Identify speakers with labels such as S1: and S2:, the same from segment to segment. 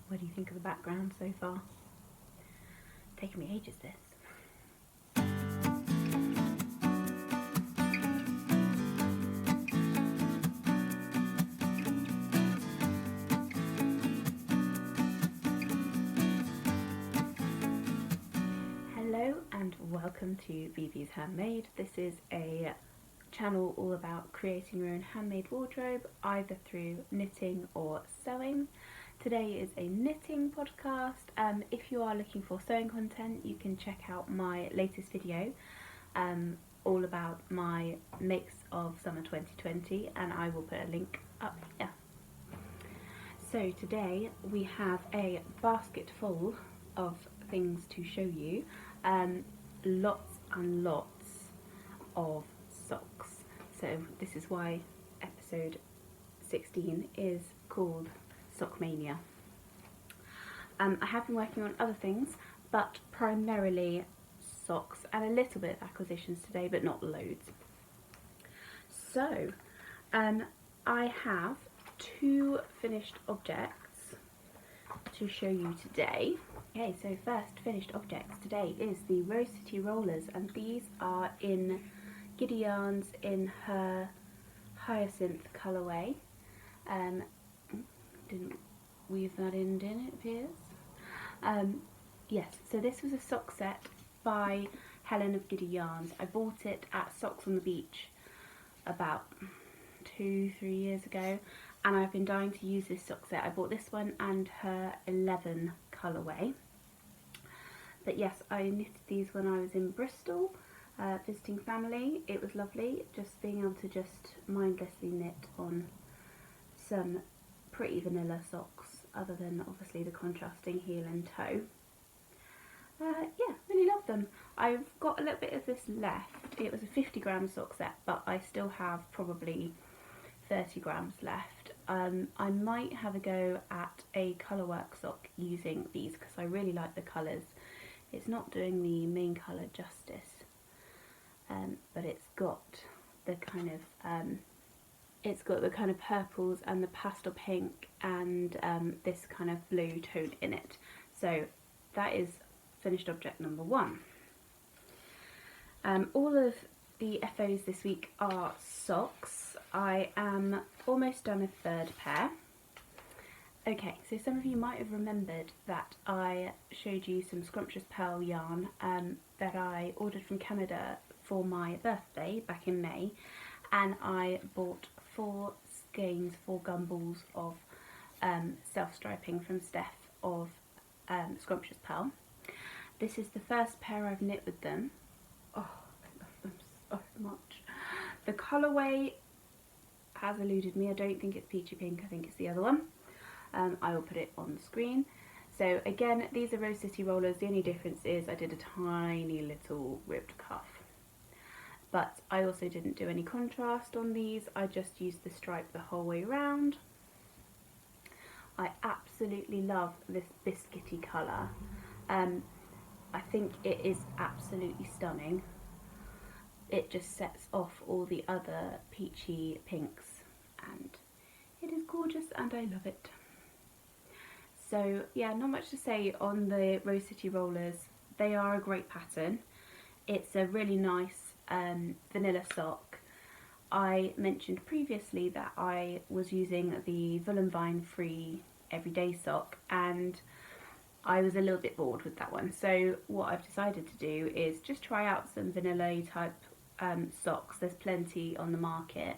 S1: What do you think of the background so far? It's taken me ages, this. Hello and welcome to Beebee's Handmade. This is a channel all about creating your own handmade wardrobe, either through knitting or sewing. Today is a knitting podcast. If you are looking for sewing content, you can check out my latest video all about my makes of summer 2020, and I will put a link up here. So today we have a basket full of things to show you. Lots and lots of socks. So this is why episode 16 is called Sockmania. I have been working on other things, but primarily socks and a little bit of acquisitions today, but not loads. So I have two finished objects to show you today. Okay, so first finished objects today is the Rosy rollers, and these are in Giddy yarns in her hyacinth colourway. Didn't weave that in, did it, Piers? Yes, so this was a sock set by Helen of Giddy Yarns. I bought it at Socks on the Beach about 2-3 years ago, and I've been dying to use this sock set. I bought this one and her 11 colourway. But yes, I knitted these when I was in Bristol visiting family. It was lovely just being able to just mindlessly knit on some pretty vanilla socks, other than obviously the contrasting heel and toe. Yeah, really love them. I've got a little bit of this left. It was a 50-gram sock set, but I still have probably 30 grams left. I might have a go at a colourwork sock using these because I really like the colours. It's not doing the main colour justice, but it's got the kind of purples and the pastel pink and this kind of blue tone in it. So that is finished object number one. All of the FOs this week are socks. I am almost done a third pair. Okay, so some of you might have remembered that I showed you some Scrumtious Purl yarn that I ordered from Canada for my birthday back in May, and I bought 4 skeins, 4 gumballs of self-striping from Steph of Scrumptious Purl. This is the first pair I've knit with them. Oh, I love them so much. The colourway has eluded me. I don't think it's peachy pink, I think it's the other one. I will put it on the screen. So again, these are Rosy rollers. The only difference is I did a tiny little ribbed cuff. But I also didn't do any contrast on these. I just used the stripe the whole way round. I absolutely love this biscuity colour. I think it is absolutely stunning. It just sets off all the other peachy pinks, and it is gorgeous and I love it. So yeah, not much to say on the Rosy rollers. They are a great pattern. It's a really nice vanilla sock. I mentioned previously that I was using the Vine free everyday sock, and I was a little bit bored with that one. So what I've decided to do is just try out some vanilla type socks. There's plenty on the market,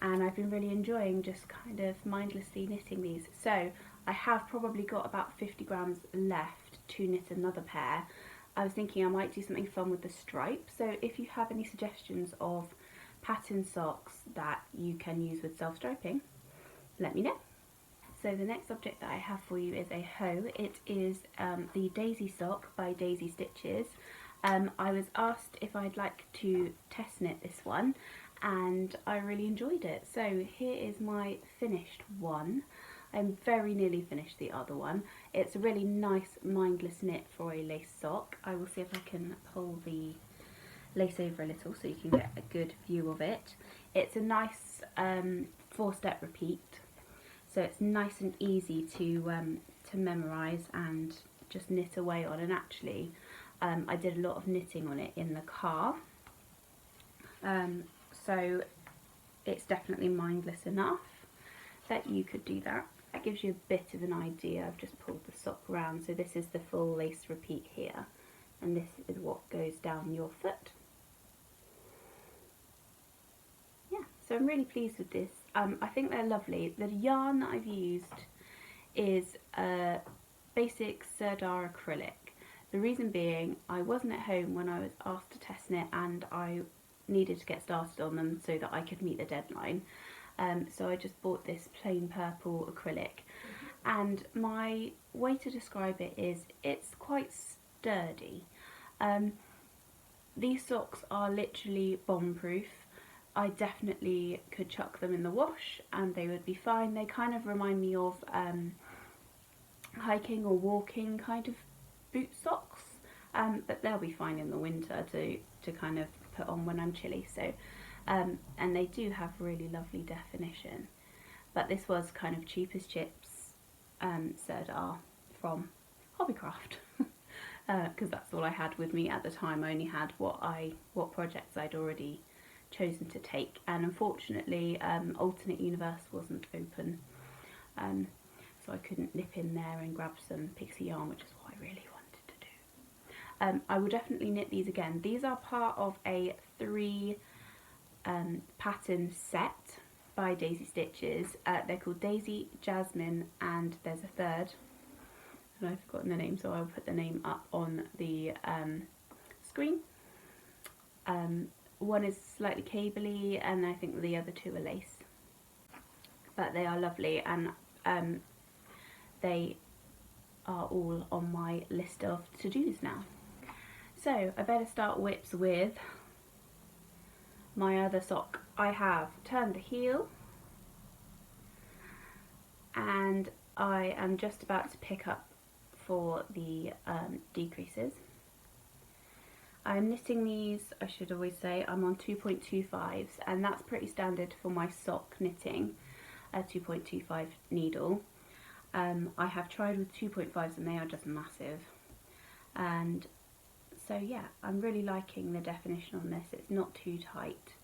S1: and I've been really enjoying just kind of mindlessly knitting these. So I have probably got about 50 grams left to knit another pair. I was thinking I might do something fun with the stripe, so if you have any suggestions of pattern socks that you can use with self-striping, let me know. So the next object that I have for you is a hoe. It is the Daisy sock by Daisy Stitches. I was asked if I'd like to test knit this one, and I really enjoyed it. So here is my finished one. I'm very nearly finished the other one. It's a really nice mindless knit for a lace sock. I will see if I can pull the lace over a little so you can get a good view of it. It's a nice 4-step repeat, so it's nice and easy to to memorise and just knit away on, and actually I did a lot of knitting on it in the car, so it's definitely mindless enough that you could do that. That gives you a bit of an idea. I've just pulled the sock around, so this is the full lace repeat here, and this is what goes down your foot. Yeah, so I'm really pleased with this. I think they're lovely. The yarn that I've used is a basic Sirdar acrylic. The reason being, I wasn't at home when I was asked to test knit, and I needed to get started on them so that I could meet the deadline. So I just bought this plain purple acrylic, and my way to describe it is it's quite sturdy. These socks are literally bomb-proof. I definitely could chuck them in the wash and they would be fine. They kind of remind me of hiking or walking kind of boot socks, but they'll be fine in the winter to kind of put on when I'm chilly. So and they do have really lovely definition, but this was kind of cheap as chips Sirdar from Hobbycraft, because that's all I had with me at the time. I only had what projects I'd already chosen to take, and unfortunately Alternate Universe wasn't open, so I couldn't nip in there and grab some pixie yarn, which is what I really wanted to do. I will definitely knit these again. These are part of a 3 pattern set by Daisy Stitches. They're called Daisy, Jasmine, and there's a third, and I've forgotten the name, so I'll put the name up on the screen. One is slightly cabley, and I think the other 2 are lace, but they are lovely, and they are all on my list of to-dos now. So I better start whips with my other sock. I have turned the heel, and I am just about to pick up for the decreases. I'm knitting these, I should always say, I'm on 2.25s, and that's pretty standard for my sock knitting, a 2.25 needle. I have tried with 2.5s and they are just massive, and so yeah, I'm really liking the definition on this. It's not too tight,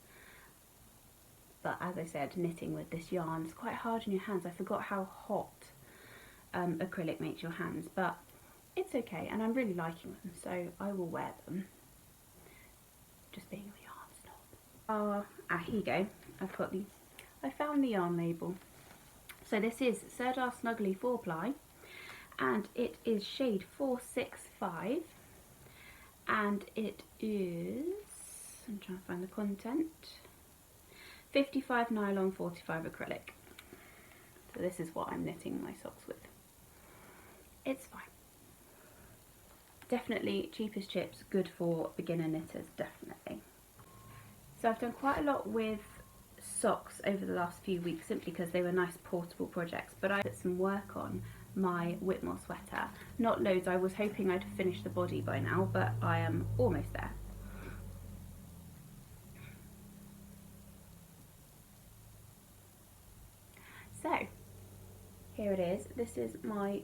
S1: but as I said, knitting with this yarn is quite hard on your hands. I forgot how hot acrylic makes your hands, but it's okay, and I'm really liking them, so I will wear them. Just being a yarn snob. Here you go. I found the yarn label. So this is Sirdar Snuggly 4-ply, and it is shade 465, and it is, I'm trying to find the content, 55 nylon, 45 acrylic. So this is what I'm knitting my socks with. It's fine. Definitely cheap as chips, good for beginner knitters, definitely. So I've done quite a lot with socks over the last few weeks simply because they were nice portable projects, but I put some work on my Whitmoor sweater. Not loads, I was hoping I'd finish the body by now, but I am almost there. So here it is. This is my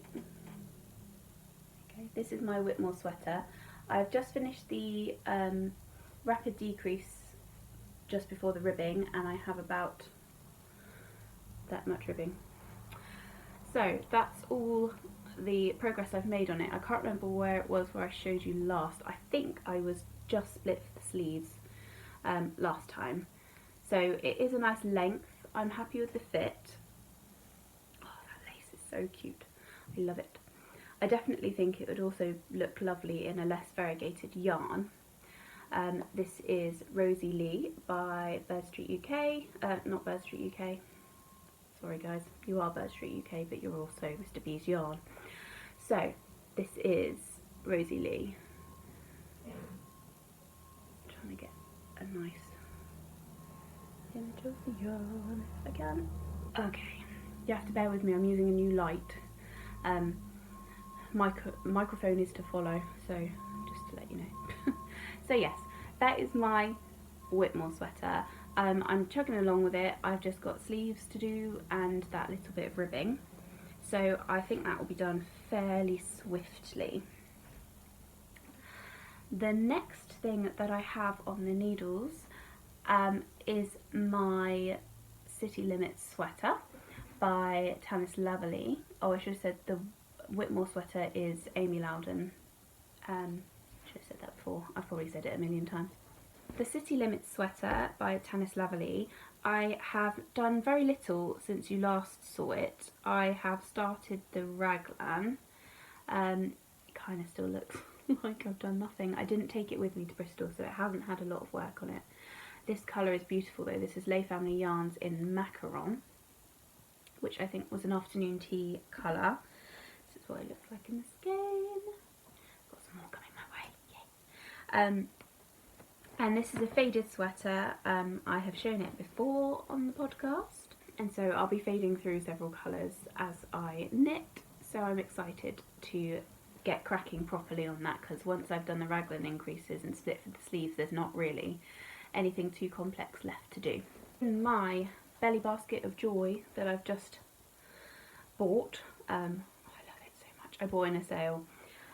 S1: Whitmoor sweater. I've just finished the rapid decrease just before the ribbing, and I have about that much ribbing. So that's all the progress I've made on it. I can't remember where it was where I showed you last. I think I was just split for the sleeves last time. So it is a nice length. I'm happy with the fit. Oh, that lace is so cute. I love it. I definitely think it would also look lovely in a less variegated yarn. This is Rosy Lee by Bird Street UK, not Bird Street UK, sorry guys, you are Bird Street UK, but you're also Mr. B's yarn. So this is Rosy Lee. I'm trying to get a nice image of the yarn if I can. Okay, you have to bear with me, I'm using a new light. Microphone is to follow, so just to let you know. So yes, that is my Whitmoor sweater. I'm chugging along with it. I've just got sleeves to do and that little bit of ribbing. so I think that will be done fairly swiftly. The next thing that I have on the needles is my City Limits sweater by Tanis Lavalee. Oh, I should have said the Whitmoor sweater is Amy Lowden. Should have said that before. I've probably said it a million times. The City Limits sweater by Tanis Lavalee, I have done very little since you last saw it. I have started the raglan. It kind of still looks like I've done nothing. I didn't take it with me to Bristol, so it hasn't had a lot of work on it. This colour is beautiful though. This is Lay Family Yarns in Macaron, which I think was an afternoon tea colour. This is what it looks like in the skein. Got some more coming my way, yay. And this is a faded sweater. I have shown it before on the podcast, and so I'll be fading through several colours as I knit, so I'm excited to get cracking properly on that, because once I've done the raglan increases and split for the sleeves, there's not really anything too complex left to do. In my belly basket of joy that I've just bought, I love it so much. I bought in a sale,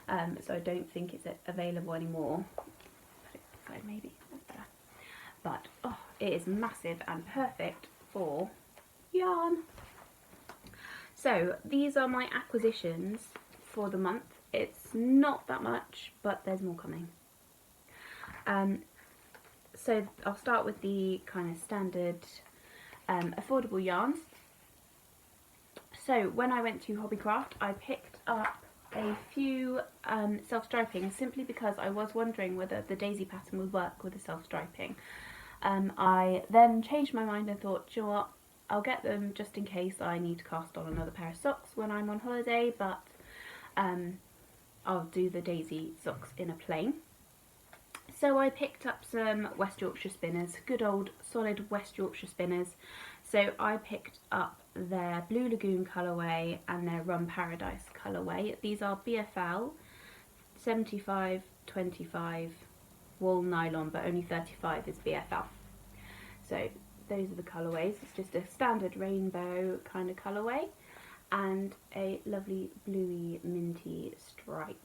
S1: so I don't think it's available anymore. Put it this side maybe, that's better. But oh, it is massive and perfect for yarn. So these are my acquisitions for the month. It's not that much, but there's more coming. So I'll start with the kind of standard affordable yarns. So when I went to Hobbycraft, I picked up a few self-striping, simply because I was wondering whether the daisy pattern would work with the self-striping. I then changed my mind and thought, do you know what, I'll get them just in case I need to cast on another pair of socks when I'm on holiday, but I'll do the daisy socks in a plain. So I picked up some West Yorkshire spinners, good old solid West Yorkshire spinners. So I picked up their Blue Lagoon colourway and their Rum Paradise colourway. These are BFL, 75/25 wool nylon, but only 35 is BFL. So those are the colourways. It's just a standard rainbow kind of colourway and a lovely bluey minty stripe.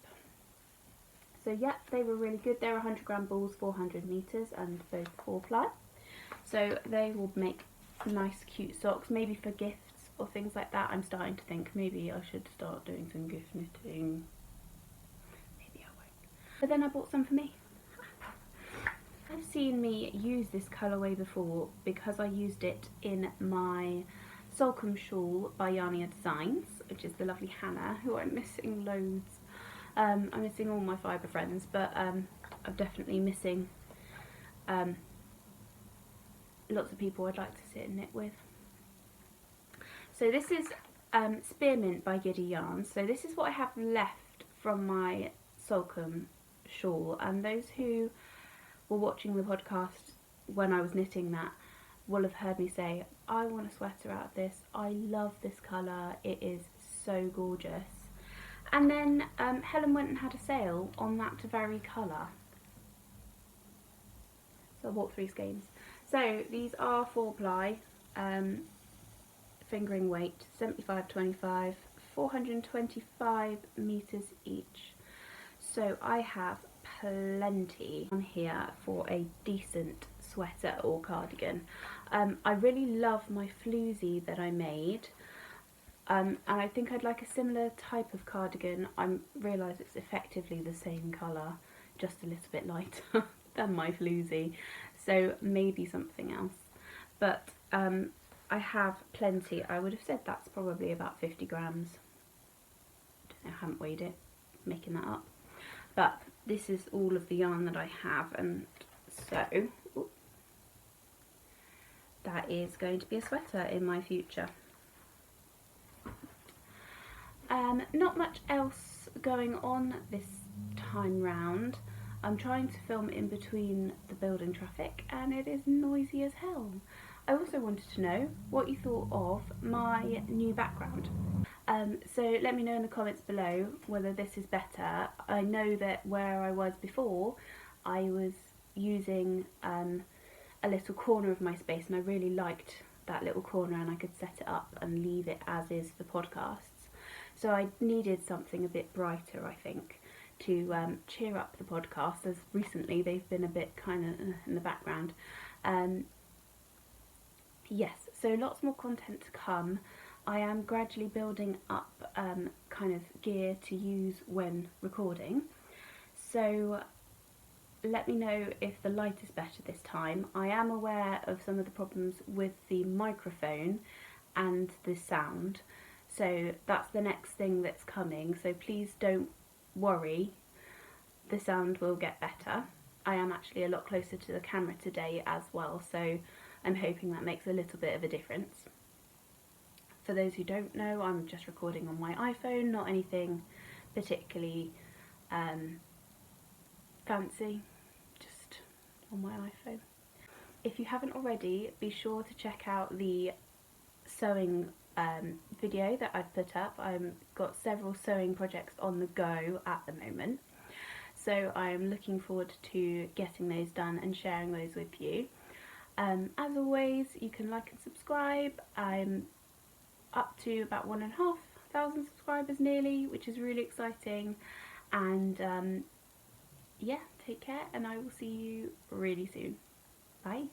S1: So yeah, they were really good. They're 100 gram balls, 400 metres, and both 4-ply. So they will make nice cute socks, maybe for gifts or things like that. I'm starting to think maybe I should start doing some gift knitting. Maybe I won't. But then I bought some for me. I've seen me use this colourway before because I used it in my Salcombe shawl by Yarnia Designs, which is the lovely Hannah, who I'm missing loads. I'm missing all my fibre friends, but I'm definitely missing lots of people I'd like to sit and knit with. So this is Spearmint by Giddy Yarns. So this is what I have left from my Salcombe shawl, and those who were watching the podcast when I was knitting that will have heard me say, I want a sweater out of this. I love this colour. It is so gorgeous. And then Helen went and had a sale on that very colour. So I bought 3 skeins. So these are 4-ply, fingering weight, 75/25, 425 metres each. So I have plenty on here for a decent sweater or cardigan. I really love my floozy that I made. And I think I'd like a similar type of cardigan. I realise it's effectively the same colour, just a little bit lighter than my floozy. So maybe something else. But I have plenty. I would have said that's probably about 50 grams. I don't know, I haven't weighed it, making that up. But this is all of the yarn that I have, and so that is going to be a sweater in my future. Not much else going on this time round. I'm trying to film in between the building traffic and it is noisy as hell. I also wanted to know what you thought of my new background. So let me know in the comments below whether this is better. I know that where I was before, I was using a little corner of my space, and I really liked that little corner, and I could set it up and leave it as is for podcasts. So I needed something a bit brighter, I think, to cheer up the podcast, as recently they've been a bit kind of in the background. Yes, so lots more content to come. I am gradually building up kind of gear to use when recording. So let me know if the light is better this time. I am aware of some of the problems with the microphone and the sound. So that's the next thing that's coming. So please don't worry, the sound will get better. I am actually a lot closer to the camera today as well, so I'm hoping that makes a little bit of a difference. For those who don't know, I'm just recording on my iPhone, not anything particularly fancy, just on my iPhone. If you haven't already, be sure to check out the sewing video that I've put up. I've got several sewing projects on the go at the moment, so I'm looking forward to getting those done and sharing those with you. As always, you can like and subscribe. I'm up to about 1,500 subscribers nearly, which is really exciting. And yeah, take care, and I will see you really soon. Bye.